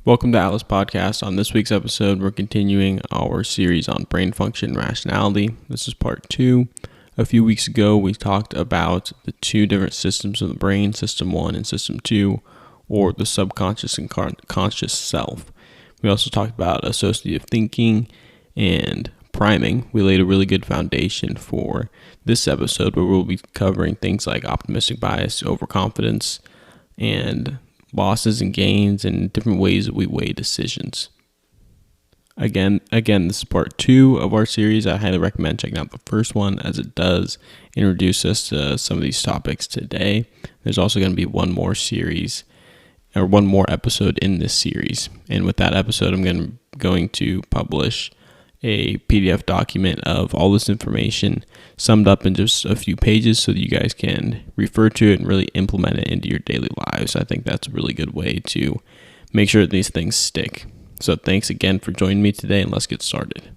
Welcome to Atlas Podcast. On this week's episode, we're continuing our series on brain function and rationality. This is part 2. A few weeks ago, we talked about the two different systems of the brain, System 1 and System 2, or the subconscious and conscious self. We also talked about associative thinking and priming. We laid a really good foundation for this episode where we'll be covering things like optimistic bias, overconfidence, and losses and gains and different ways that we weigh decisions. Again, this is part 2 of our series. I highly recommend checking out the first one as it does introduce us to some of these topics today. There's also going to be one more episode in this series. And with that episode, I'm going to publish a PDF document of all this information summed up in just a few pages so that you guys can refer to it and really implement it into your daily lives. I think that's a really good way to make sure that these things stick. So thanks again for joining me today, and let's get started.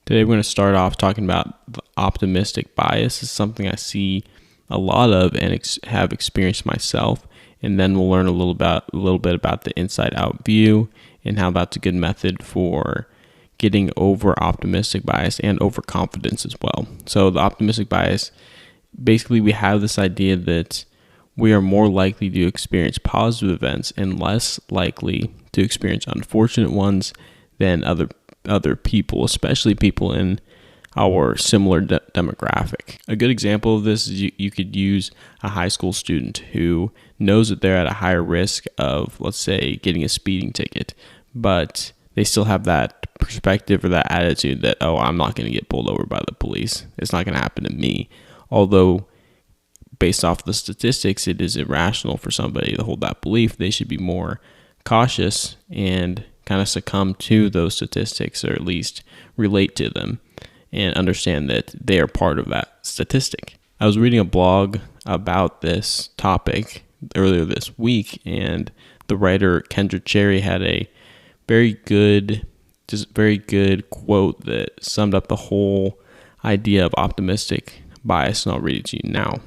Today we're going to start off talking about the optimistic bias. It's something I see a lot of and have experienced myself, and then we'll learn a little bit about the inside-out view and how that's a good method for getting over optimistic bias and overconfidence as well. So the optimistic bias, basically we have this idea that we are more likely to experience positive events and less likely to experience unfortunate ones than other people, especially people in our similar demographic. A good example of this is you could use a high school student who knows that they're at a higher risk of, let's say, getting a speeding ticket, but they still have that perspective or that attitude that, oh, I'm not going to get pulled over by the police. It's not going to happen to me. Although, based off the statistics, it is irrational for somebody to hold that belief. They should be more cautious and kind of succumb to those statistics, or at least relate to them and understand that they are part of that statistic. I was reading a blog about this topic earlier this week, and the writer Kendra Cherry had a very good quote that summed up the whole idea of optimistic bias, and I'll read it to you now.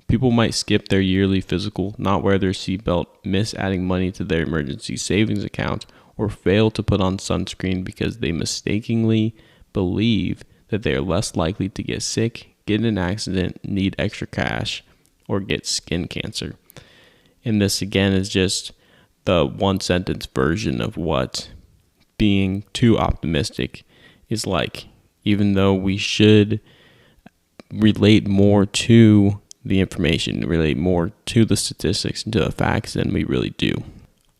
People might skip their yearly physical, not wear their seatbelt, miss adding money to their emergency savings account, or fail to put on sunscreen because they mistakenly believe that they are less likely to get sick, get in an accident, need extra cash, or get skin cancer. And this again is just the one sentence version of what being too optimistic is like, even though we should relate more to the information, relate more to the statistics and to the facts than we really do.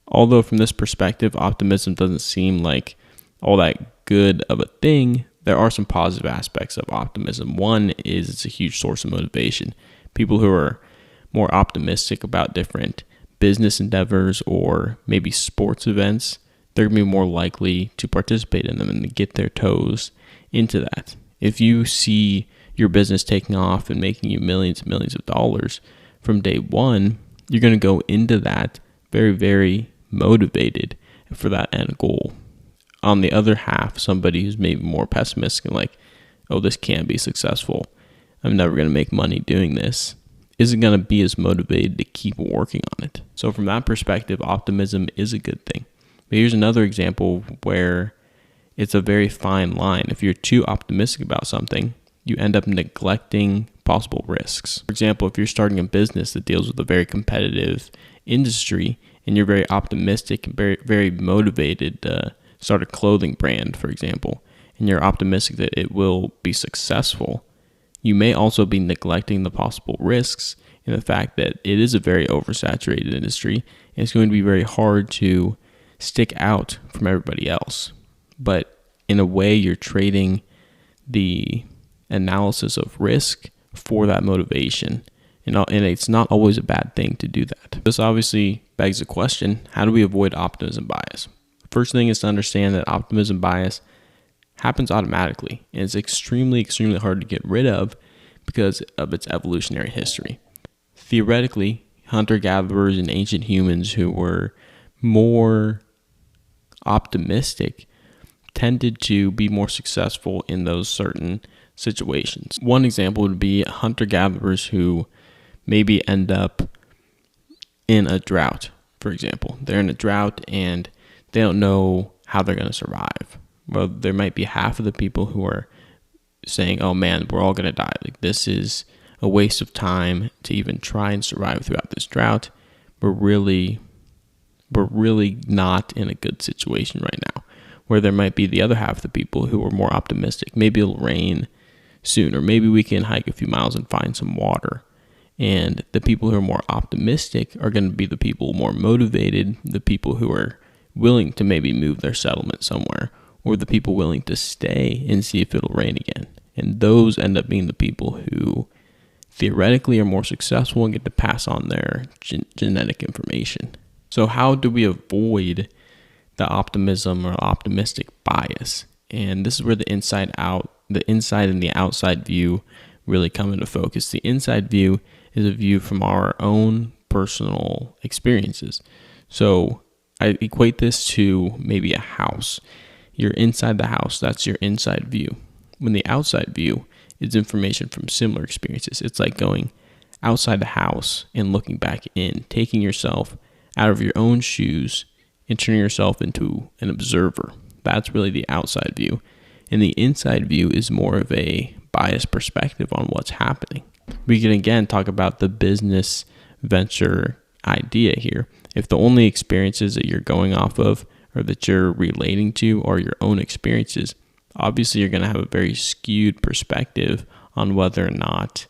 Although from this perspective, optimism doesn't seem like all that good of a thing, there are some positive aspects of optimism. One is it's a huge source of motivation. People who are more optimistic about different business endeavors or maybe sports events, they're going to be more likely to participate in them and to get their toes into that. If you see your business taking off and making you millions and millions of dollars from day one, you're going to go into that very, very motivated for that end goal. On the other half, somebody who's maybe more pessimistic and like, oh, this can't be successful, I'm never going to make money doing this, isn't going to be as motivated to keep working on it. So from that perspective, optimism is a good thing. But here's another example where it's a very fine line. If you're too optimistic about something, you end up neglecting possible risks. For example, if you're starting a business that deals with a very competitive industry and you're very optimistic and very, very motivated to start a clothing brand, for example, and you're optimistic that it will be successful, you may also be neglecting the possible risks in the fact that it is a very oversaturated industry and it's going to be very hard to stick out from everybody else. But in a way, you're trading the analysis of risk for that motivation. And it's not always a bad thing to do that. This obviously begs the question, how do we avoid optimism bias? First thing is to understand that optimism bias happens automatically, and it's extremely, extremely hard to get rid of because of its evolutionary history. Theoretically, hunter-gatherers and ancient humans who were more optimistic tended to be more successful in those certain situations. One example would be hunter-gatherers who maybe end up in a drought, for example. They're in a drought and they don't know how they're going to survive. Well, there might be half of the people who are saying, oh man, we're all going to die. Like, this is a waste of time to even try and survive throughout this drought. We're really not in a good situation right now. Where there might be the other half of the people who are more optimistic. Maybe it'll rain soon, or maybe we can hike a few miles and find some water. And the people who are more optimistic are going to be the people more motivated, the people who are willing to maybe move their settlement somewhere, or the people willing to stay and see if it'll rain again. And those end up being the people who theoretically are more successful and get to pass on their genetic information. So how do we avoid the optimism or optimistic bias? And this is where the inside and the outside view really come into focus. The inside view is a view from our own personal experiences. So I equate this to maybe a house. You're inside the house, that's your inside view. When the outside view is information from similar experiences, it's like going outside the house and looking back in, taking yourself out of your own shoes and turning yourself into an observer. That's really the outside view. And the inside view is more of a biased perspective on what's happening. We can again talk about the business venture idea here. If the only experiences that you're going off of or that you're relating to are your own experiences, obviously you're going to have a very skewed perspective on whether or not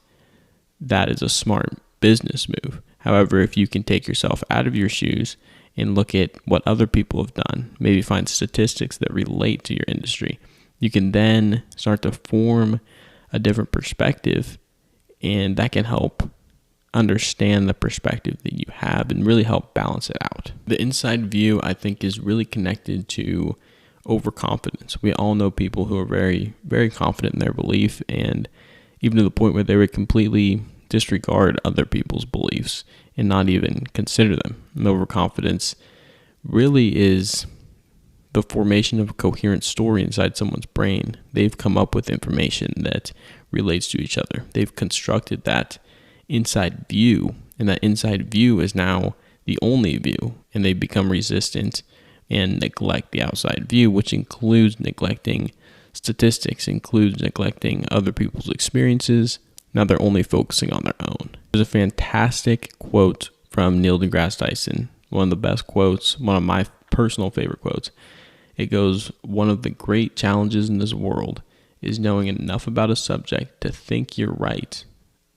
that is a smart business move. However, if you can take yourself out of your shoes and look at what other people have done, maybe find statistics that relate to your industry, you can then start to form a different perspective, and that can help understand the perspective that you have and really help balance it out. The inside view, I think, is really connected to overconfidence. We all know people who are very, very confident in their belief, and even to the point where they would completely disregard other people's beliefs and not even consider them. And overconfidence really is the formation of a coherent story inside someone's brain. They've come up with information that relates to each other. They've constructed that inside view, and that inside view is now the only view, and they become resistant and neglect the outside view, which includes neglecting statistics, includes neglecting other people's experiences. Now they're only focusing on their own. There's a fantastic quote from Neil deGrasse Tyson, one of the best quotes, one of my personal favorite quotes. It goes, "One of the great challenges in this world is knowing enough about a subject to think you're right,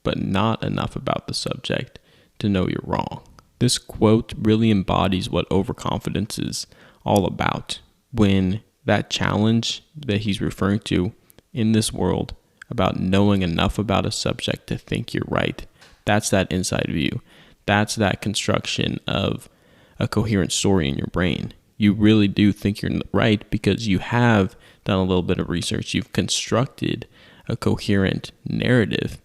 but not enough about the subject to know you're wrong." This quote really embodies what overconfidence is all about. When that challenge that he's referring to in this world about knowing enough about a subject to think you're right, that's that inside view. That's that construction of a coherent story in your brain. You really do think you're right because you have done a little bit of research. You've constructed a coherent narrative,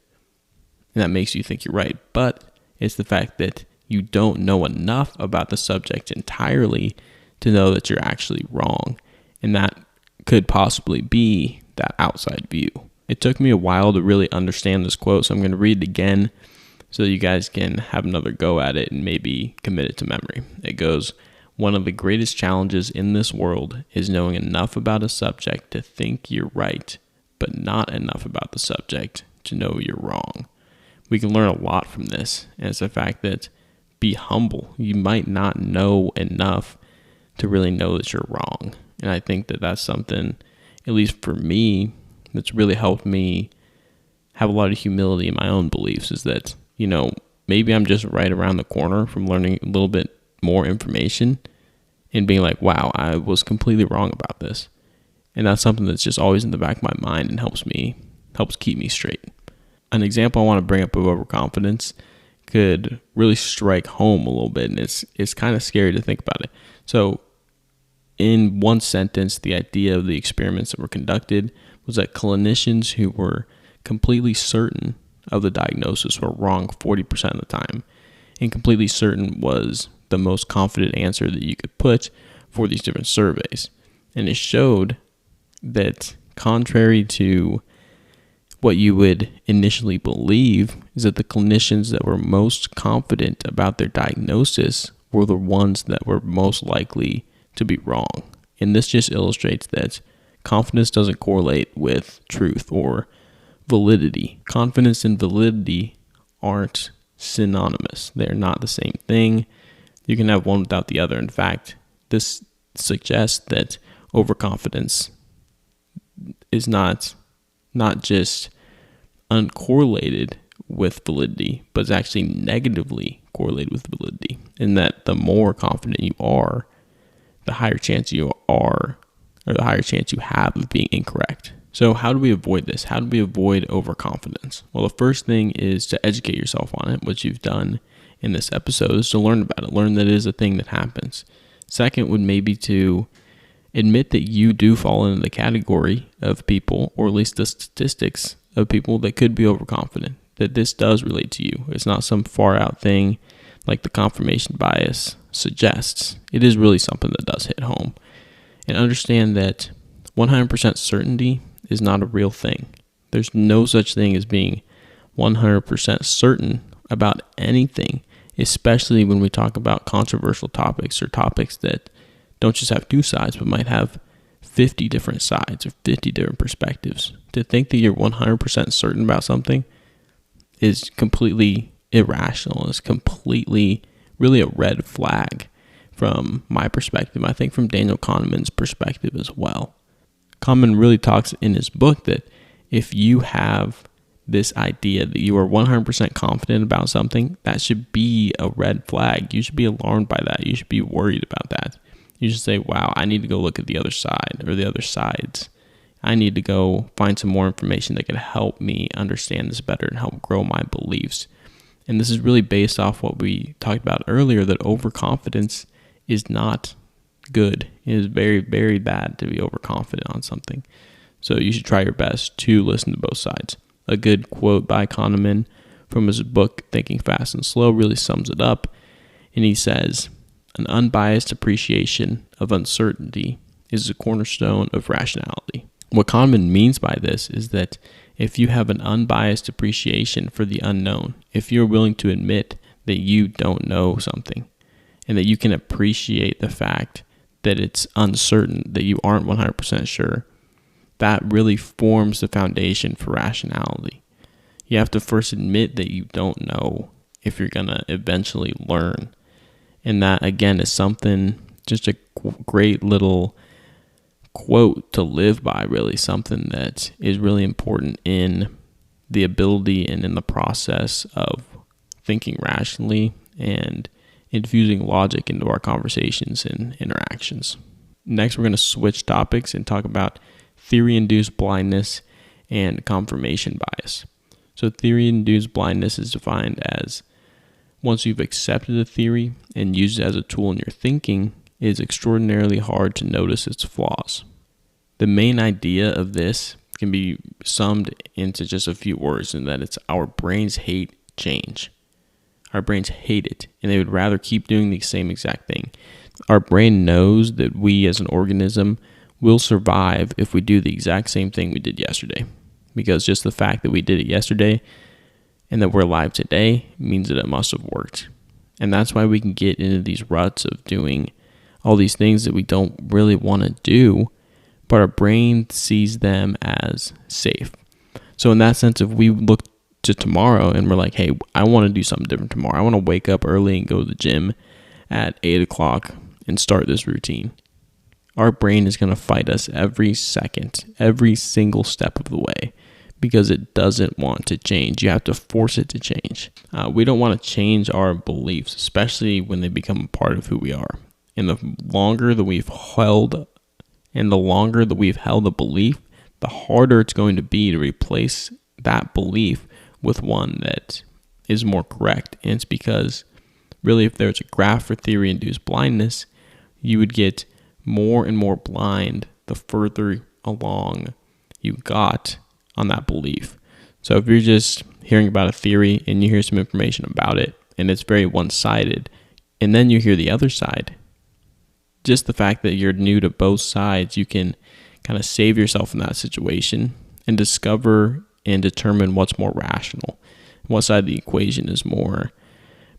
and that makes you think you're right. But it's the fact that you don't know enough about the subject entirely to know that you're actually wrong. And that could possibly be that outside view. It took me a while to really understand this quote, so I'm going to read it again so you guys can have another go at it and maybe commit it to memory. It goes, "One of the greatest challenges in this world is knowing enough about a subject to think you're right, but not enough about the subject to know you're wrong." We can learn a lot from this, and it's the fact that be humble. You might not know enough to really know that you're wrong. And I think that that's something, at least for me, that's really helped me have a lot of humility in my own beliefs, is that, maybe I'm just right around the corner from learning a little bit more information and being like, wow, I was completely wrong about this. And that's something that's just always in the back of my mind and helps keep me straight. An example I want to bring up of overconfidence could really strike home a little bit, and it's kind of scary to think about it. So in one sentence, the idea of the experiments that were conducted was that clinicians who were completely certain of the diagnosis were wrong 40% of the time. And completely certain was the most confident answer that you could put for these different surveys. And it showed that contrary to what you would initially believe, is that the clinicians that were most confident about their diagnosis were the ones that were most likely to be wrong. And this just illustrates that confidence doesn't correlate with truth or validity. Confidence and validity aren't synonymous. They're not the same thing. You can have one without the other. In fact, this suggests that overconfidence is not just uncorrelated with validity, but it's actually negatively correlated with validity. In that the more confident you are, the higher chance you are, or the higher chance you have of being incorrect. So how do we avoid this? How do we avoid overconfidence? Well, the first thing is to educate yourself on it, which you've done in this episode, is to learn about it. Learn that it is a thing that happens. Second would maybe to admit that you do fall into the category of people, or at least the statistics of people that could be overconfident, that this does relate to you. It's not some far out thing like the confirmation bias suggests. It is really something that does hit home. And understand that 100% certainty is not a real thing. There's no such thing as being 100% certain about anything, especially when we talk about controversial topics or topics that don't just have two sides, but might have 50 different sides or 50 different perspectives. To think that you're 100% certain about something is completely irrational. It's completely, really a red flag from my perspective. I think from Daniel Kahneman's perspective as well. Kahneman really talks in his book that if you have this idea that you are 100% confident about something, that should be a red flag. You should be alarmed by that. You should be worried about that. You should say, wow, I need to go look at the other side or the other sides. I need to go find some more information that can help me understand this better and help grow my beliefs. And this is really based off what we talked about earlier, that overconfidence is not good. It is very, very bad to be overconfident on something. So you should try your best to listen to both sides. A good quote by Kahneman from his book, Thinking Fast and Slow, really sums it up. And he says, an unbiased appreciation of uncertainty is the cornerstone of rationality. What Kahneman means by this is that if you have an unbiased appreciation for the unknown, if you're willing to admit that you don't know something, and that you can appreciate the fact that it's uncertain, that you aren't 100% sure, that really forms the foundation for rationality. You have to first admit that you don't know if you're going to eventually learn. And that, again, is something, just a great little quote to live by, really, something that is really important in the ability and in the process of thinking rationally and infusing logic into our conversations and interactions. Next, we're going to switch topics and talk about theory-induced blindness and confirmation bias. So theory-induced blindness is defined as once you've accepted a theory and used it as a tool in your thinking, it is extraordinarily hard to notice its flaws. The main idea of this can be summed into just a few words, in that it's our brains hate change. Our brains hate it, and they would rather keep doing the same exact thing. Our brain knows that we as an organism will survive if we do the exact same thing we did yesterday, because just the fact that we did it yesterday and that we're alive today means that it must have worked. And that's why we can get into these ruts of doing all these things that we don't really want to do, but our brain sees them as safe. So in that sense, if we look to tomorrow and we're like, hey, I want to do something different tomorrow. I want to wake up early and go to the gym at 8 o'clock and start this routine. Our brain is going to fight us every second, every single step of the way, because it doesn't want to change. You have to force it to change. We don't want to change our beliefs, especially when they become a part of who we are. And the longer that we've held a belief, the harder it's going to be to replace that belief with one that is more correct. And it's because really, if there's a graph for theory-induced blindness, you would get more and more blind the further along you got on that belief. So if you're just hearing about a theory and you hear some information about it and it's very one-sided, and then you hear the other side, just the fact that you're new to both sides, you can kind of save yourself in that situation and discover and determine what's more rational, what side of the equation is more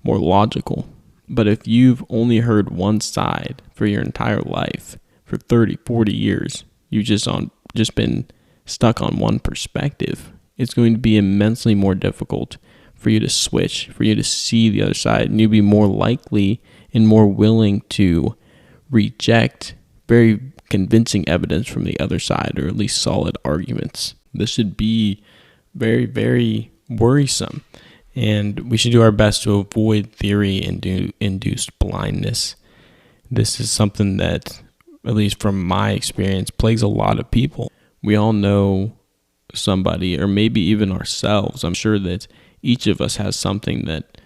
logical. But if you've only heard one side for your entire life, for 30, 40 years, you've just been stuck on one perspective, it's going to be immensely more difficult for you to switch, for you to see the other side, and you'll be more likely and more willing to reject very convincing evidence from the other side, or at least solid arguments. This should be very, very worrisome, and we should do our best to avoid theory-induced blindness. This is something that, at least from my experience, plagues a lot of people. We all know somebody, or maybe even ourselves. I'm sure that each of us has something that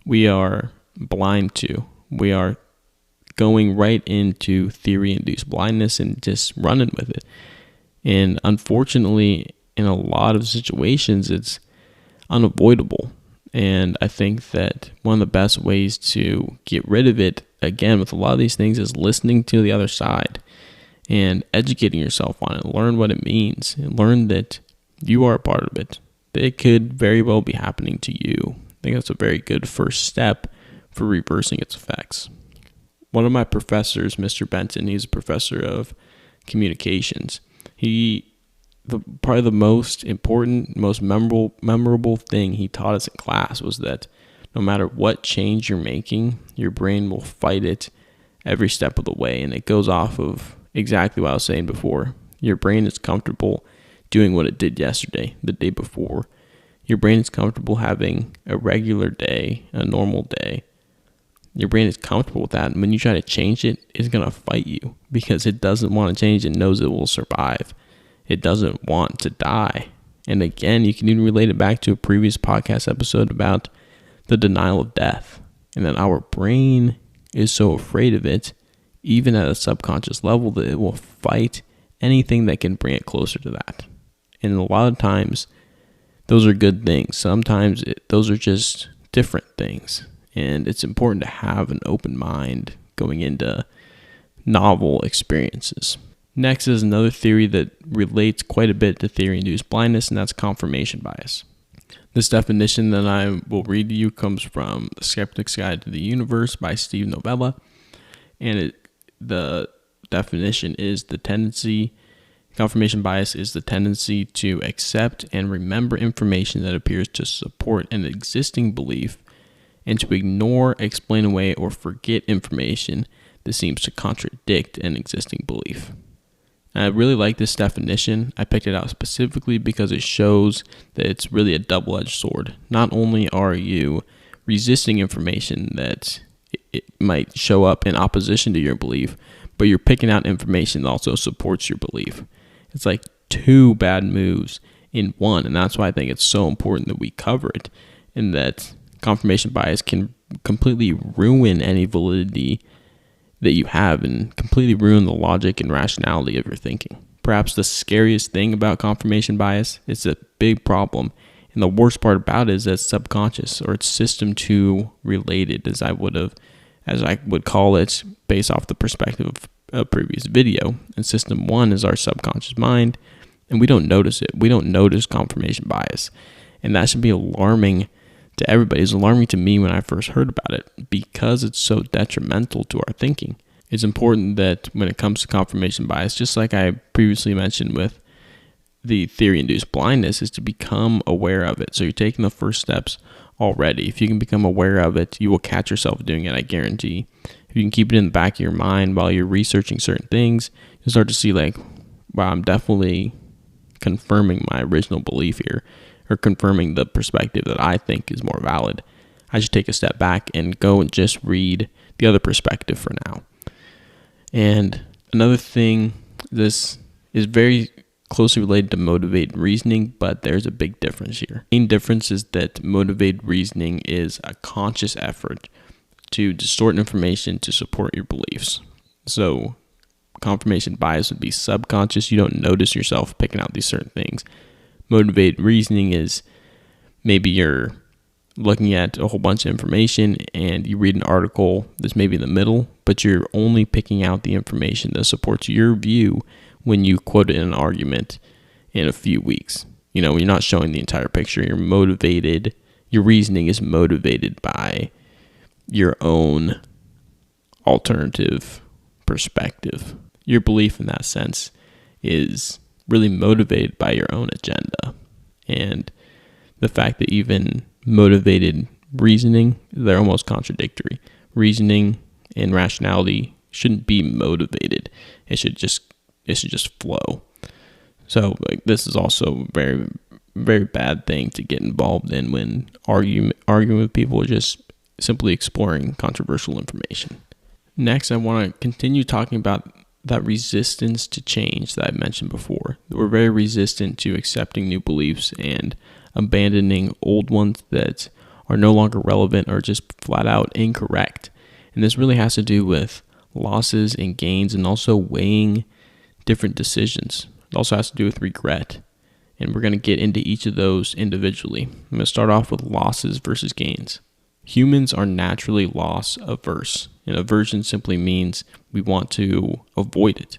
we are blind to. We are going right into theory-induced blindness and just running with it. And unfortunately, in a lot of situations, it's unavoidable. And I think that one of the best ways to get rid of it, again, with a lot of these things, is listening to the other side and educating yourself on it. Learn what it means, and learn that you are a part of it. It could very well be happening to you. I think that's a very good first step for reversing its effects. One of my professors, Mr. Benton, he's a professor of communications. Probably the most important, most memorable thing he taught us in class was that no matter what change you're making, your brain will fight it every step of the way. And it goes off of exactly what I was saying before. Your brain is comfortable doing what it did yesterday, the day before. Your brain is comfortable having a regular day, a normal day. Your brain is comfortable with that. And when you try to change it, it's going to fight you because it doesn't want to change. It knows it will survive. It doesn't want to die. And again, you can even relate it back to a previous podcast episode about the denial of death, and that our brain is so afraid of it, even at a subconscious level, that it will fight anything that can bring it closer to that. And a lot of times, those are good things. Sometimes those are just different things. And it's important to have an open mind going into novel experiences. Next is another theory that relates quite a bit to theory-induced blindness, and that's confirmation bias. This definition that I will read to you comes from The Skeptic's Guide to the Universe by Steve Novella, and the definition is confirmation bias is the tendency to accept and remember information that appears to support an existing belief, and to ignore, explain away, or forget information that seems to contradict an existing belief. I really like this definition. I picked it out specifically because it shows that it's really a double-edged sword. Not only are you resisting information that it might show up in opposition to your belief, but you're picking out information that also supports your belief. It's like two bad moves in one, and that's why I think it's so important that we cover it, and that confirmation bias can completely ruin any validity that you have and completely ruin the logic and rationality of your thinking. Perhaps the scariest thing about confirmation bias is a big problem, and the worst part about it is that it's subconscious, or it's system 2 related, as I would call it based off the perspective of a previous video. And system 1 is our subconscious mind, and we don't notice it. We don't notice confirmation bias, and that should be alarming to everybody. It's alarming to me when I first heard about it because it's so detrimental to our thinking. It's important that when it comes to confirmation bias, just like I previously mentioned with the theory-induced blindness, is to become aware of it. So you're taking the first steps already. If you can become aware of it, you will catch yourself doing it, I guarantee. If you can keep it in the back of your mind while you're researching certain things, you'll start to see like, wow, I'm definitely confirming my original belief here, or confirming the perspective that I think is more valid. I should take a step back and go and just read the other perspective for now. And another thing, this is very closely related to motivated reasoning, but there's a big difference here. The main difference is that motivated reasoning is a conscious effort to distort information to support your beliefs. So confirmation bias would be subconscious. You don't notice yourself picking out these certain things. Motivated reasoning is maybe you're looking at a whole bunch of information and you read an article that's maybe in the middle, but you're only picking out the information that supports your view when you quote it in an argument in a few weeks. You're not showing the entire picture. You're motivated. Your reasoning is motivated by your own alternative perspective. Your belief in that sense is really motivated by your own agenda. And the fact that even motivated reasoning, they're almost contradictory. Reasoning and rationality shouldn't be motivated. It should just flow. So this is also a very, very bad thing to get involved in when arguing with people, just simply exploring controversial information. Next, I want to continue talking about that resistance to change that I mentioned before. We're very resistant to accepting new beliefs and abandoning old ones that are no longer relevant or just flat out incorrect. And this really has to do with losses and gains, and also weighing different decisions. It also has to do with regret. And we're going to get into each of those individually. I'm going to start off with losses versus gains. Humans are naturally loss averse, and aversion simply means we want to avoid it.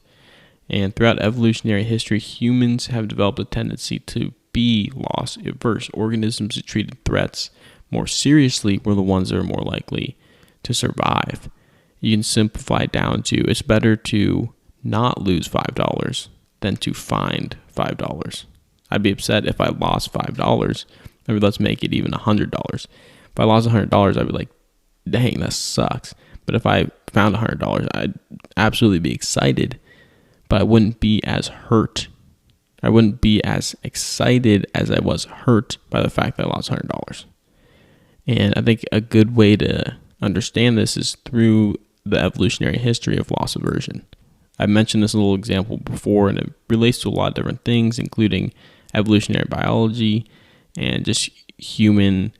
And throughout evolutionary history, humans have developed a tendency to be loss averse. Organisms that treated threats more seriously were the ones that are more likely to survive. You can simplify it down to, it's better to not lose $5 than to find $5. I'd be upset if I lost $5. Maybe let's make it even $100. If I lost $100, I'd be like, dang, that sucks. But if I found $100, I'd absolutely be excited, but I wouldn't be as hurt. I wouldn't be as excited as I was hurt by the fact that I lost $100. And I think a good way to understand this is through the evolutionary history of loss aversion. I mentioned this little example before, and it relates to a lot of different things, including evolutionary biology and just human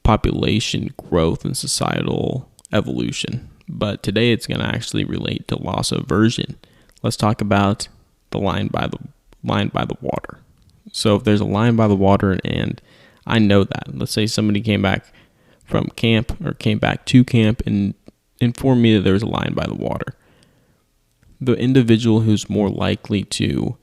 population growth and societal evolution. But today it's going to actually relate to loss aversion. Let's talk about the line by the water. So if there's a line by the water and I know that, let's say somebody came back from camp or came back to camp and informed me that there was a line by the water. The individual who's more likely to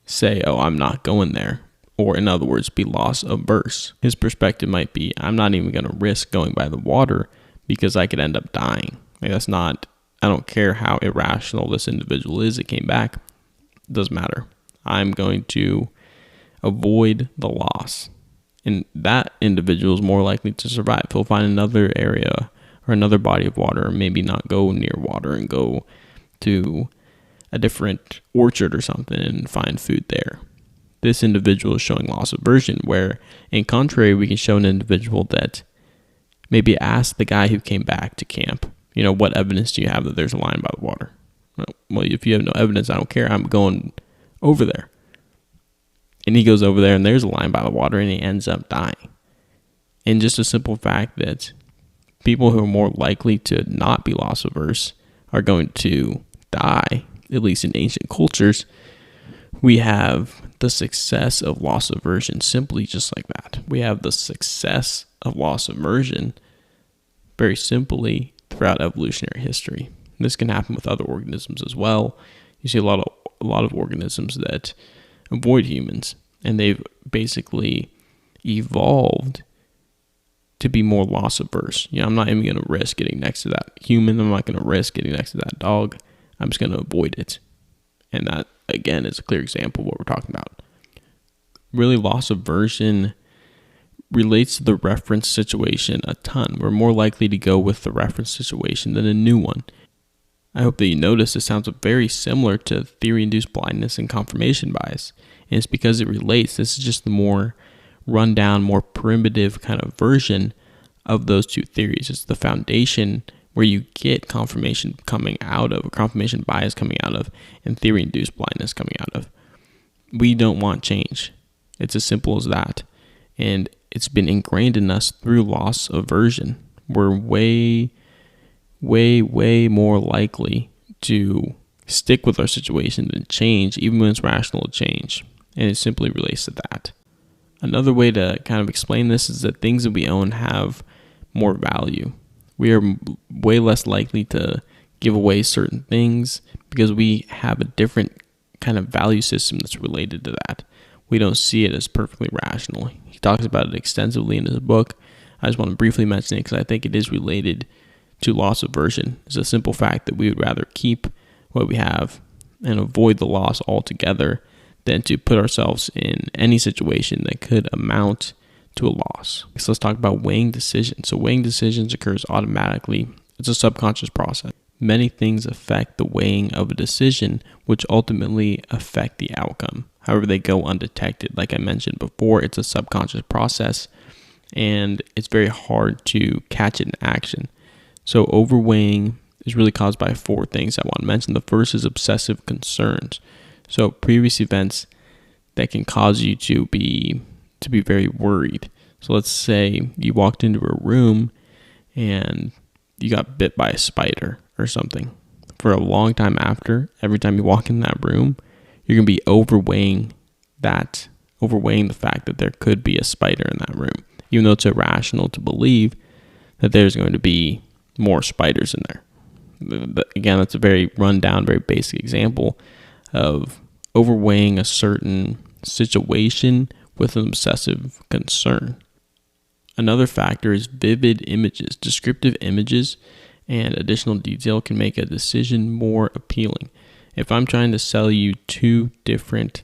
say, oh, I'm not going there, or in other words, be loss averse, his perspective might be, I'm not even going to risk going by the water because I could end up dying. Like, that's not, I don't care how irrational this individual is that came back. It doesn't matter. I'm going to avoid the loss. And that individual is more likely to survive. He'll find another area or another body of water, or maybe not go near water and go to a different orchard or something and find food there. This individual is showing loss aversion, where in contrary, we can show an individual that maybe ask the guy who came back to camp, what evidence do you have that there's a line by the water? Well, if you have no evidence, I don't care. I'm going over there. And he goes over there and there's a line by the water and he ends up dying. And just a simple fact that people who are more likely to not be loss averse are going to die, at least in ancient cultures. We have the success of loss aversion simply just like that. We have the success of loss aversion very simply throughout evolutionary history. And this can happen with other organisms as well. You see a lot of organisms that avoid humans, and they've basically evolved to be more loss averse. I'm not even going to risk getting next to that human. I'm not going to risk getting next to that dog. I'm just going to avoid it. And that, again, is a clear example of what we're talking about. Really, loss aversion relates to the reference situation a ton. We're more likely to go with the reference situation than a new one. I hope that you notice it sounds very similar to theory-induced blindness and confirmation bias. And it's because it relates. This is just the more rundown, more primitive kind of version of those two theories. It's the foundation where you get confirmation coming out of, confirmation bias coming out of, and theory-induced blindness coming out of. We don't want change. It's as simple as that. And it's been ingrained in us through loss aversion. We're way more likely to stick with our situation than change, even when it's rational to change. And it simply relates to that. Another way to kind of explain this is that things that we own have more value. We are way less likely to give away certain things because we have a different kind of value system that's related to that. We don't see it as perfectly rational. He talks about it extensively in his book. I just want to briefly mention it because I think it is related to loss aversion. It's a simple fact that we would rather keep what we have and avoid the loss altogether than to put ourselves in any situation that could amount to a loss. So let's talk about weighing decisions. So weighing decisions occurs automatically. It's a subconscious process. Many things affect the weighing of a decision, which ultimately affect the outcome. However, they go undetected. Like I mentioned before, it's a subconscious process, and it's very hard to catch it in action. So overweighing is really caused by 4 things I want to mention. The first is obsessive concerns. So previous events that can cause you to be very worried. So let's say you walked into a room and you got bit by a spider or something. For a long time after, every time you walk in that room, you're going to be overweighing the fact that there could be a spider in that room, even though it's irrational to believe that there's going to be more spiders in there. But again, that's a very rundown, very basic example of overweighing a certain situation with an obsessive concern. Another factor is vivid images. Descriptive images and additional detail can make a decision more appealing. If I'm trying to sell you two different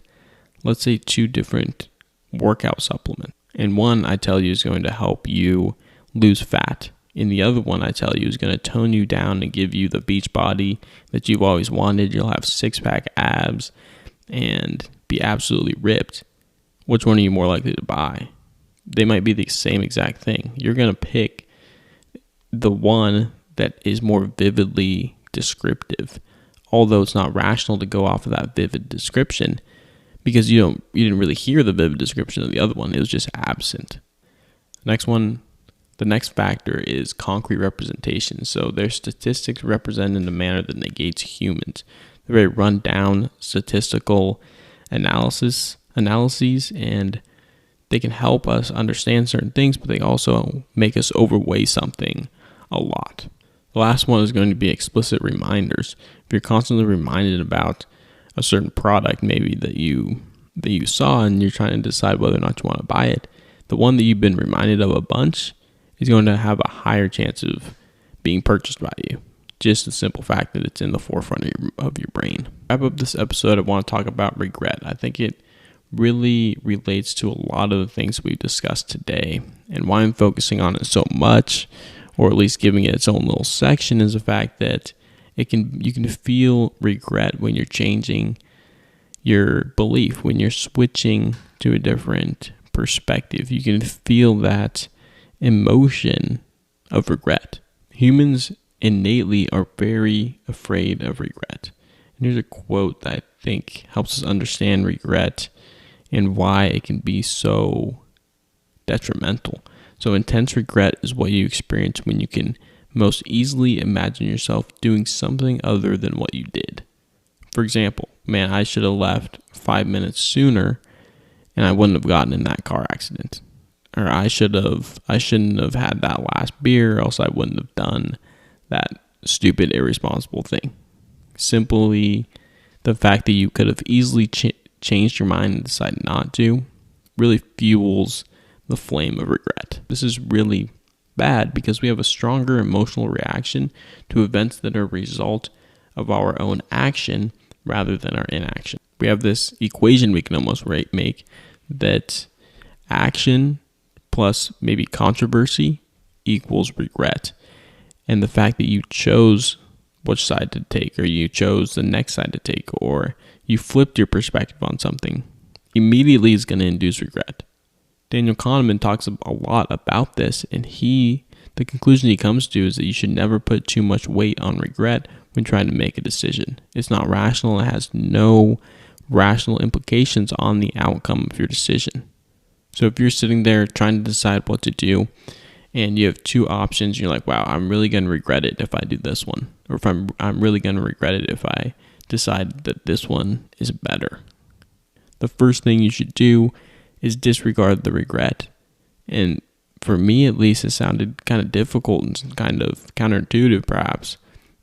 workout supplements, and one I tell you is going to help you lose fat, and the other one I tell you is going to tone you down and give you the beach body that you've always wanted, you'll have 6-pack abs and be absolutely ripped, which one are you more likely to buy? They might be the same exact thing. You're going to pick the one that is more vividly descriptive, although it's not rational to go off of that vivid description because you didn't really hear the vivid description of the other one. It was just absent. The next factor is concrete representation. So their statistics represent in a manner that negates humans. They're very run down statistical analyses, and they can help us understand certain things, but they also make us overweigh something a lot. The last one is going to be explicit reminders. If you're constantly reminded about a certain product, maybe that you saw, and you're trying to decide whether or not you want to buy it, the one that you've been reminded of a bunch is going to have a higher chance of being purchased by you. Just the simple fact that it's in the forefront of your brain. To wrap up this episode, I want to talk about regret. I think it really relates to a lot of the things we've discussed today, and why I'm focusing on it so much, or at least giving it its own little section, is the fact that you can feel regret when you're changing your belief, when you're switching to a different perspective. You can feel that emotion of regret. Humans innately are very afraid of regret. And here's a quote that I think helps us understand regret and why it can be so detrimental. So intense regret is what you experience when you can most easily imagine yourself doing something other than what you did. For example, man, I should have left 5 minutes sooner and I wouldn't have gotten in that car accident. Or I shouldn't have had that last beer, else I wouldn't have done that stupid, irresponsible thing. Simply the fact that you could have easily changed your mind and decided not to really fuels the flame of regret. This is really bad because we have a stronger emotional reaction to events that are a result of our own action rather than our inaction. We have this equation we can almost make that action plus maybe controversy equals regret. And the fact that you chose which side to take, or you chose the next side to take, or you flipped your perspective on something, immediately is going to induce regret. Daniel Kahneman talks a lot about this, and the conclusion he comes to is that you should never put too much weight on regret when trying to make a decision. It's not rational. It has no rational implications on the outcome of your decision. So if you're sitting there trying to decide what to do, and you have two options, you're like, wow, I'm really going to regret it if I do this one. Or if I'm really going to regret it if I decide that this one is better. The first thing you should do is disregard the regret. And for me, at least, it sounded kind of difficult and kind of counterintuitive, perhaps,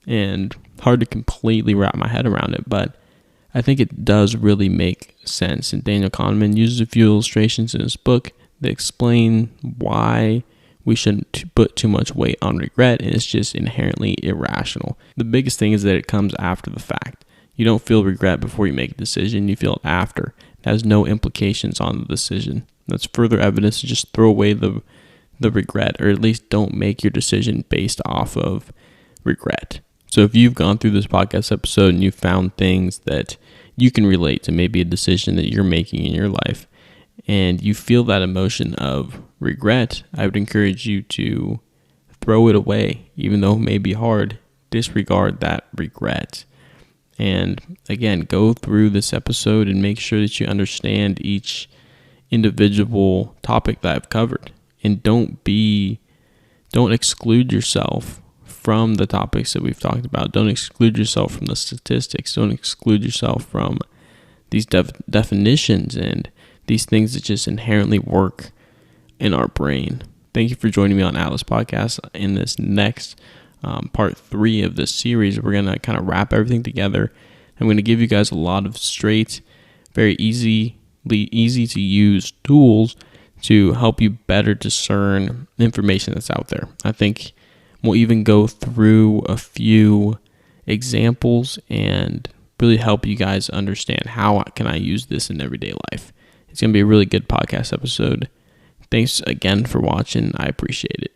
and hard to completely wrap my head around it. But I think it does really make sense. And Daniel Kahneman uses a few illustrations in his book that explain why we shouldn't put too much weight on regret, and it's just inherently irrational. The biggest thing is that it comes after the fact. You don't feel regret before you make a decision, you feel it after. It has no implications on the decision. That's further evidence to just throw away the regret, or at least don't make your decision based off of regret. So if you've gone through this podcast episode and you found things that you can relate to, maybe a decision that you're making in your life, and you feel that emotion of regret, I would encourage you to throw it away. Even though it may be hard, disregard that regret. And again, go through this episode and make sure that you understand each individual topic that I've covered. And don't exclude yourself from the topics that we've talked about. Don't exclude yourself from the statistics. Don't exclude yourself from these definitions and these things that just inherently work in our brain. Thank you for joining me on Atlas Podcast. In this next part 3 of this series, we're going to kind of wrap everything together. I'm going to give you guys a lot of straight, very easy to use tools to help you better discern information that's out there. I think we'll even go through a few examples and really help you guys understand how can I use this in everyday life. It's going to be a really good podcast episode. Thanks again for watching. I appreciate it.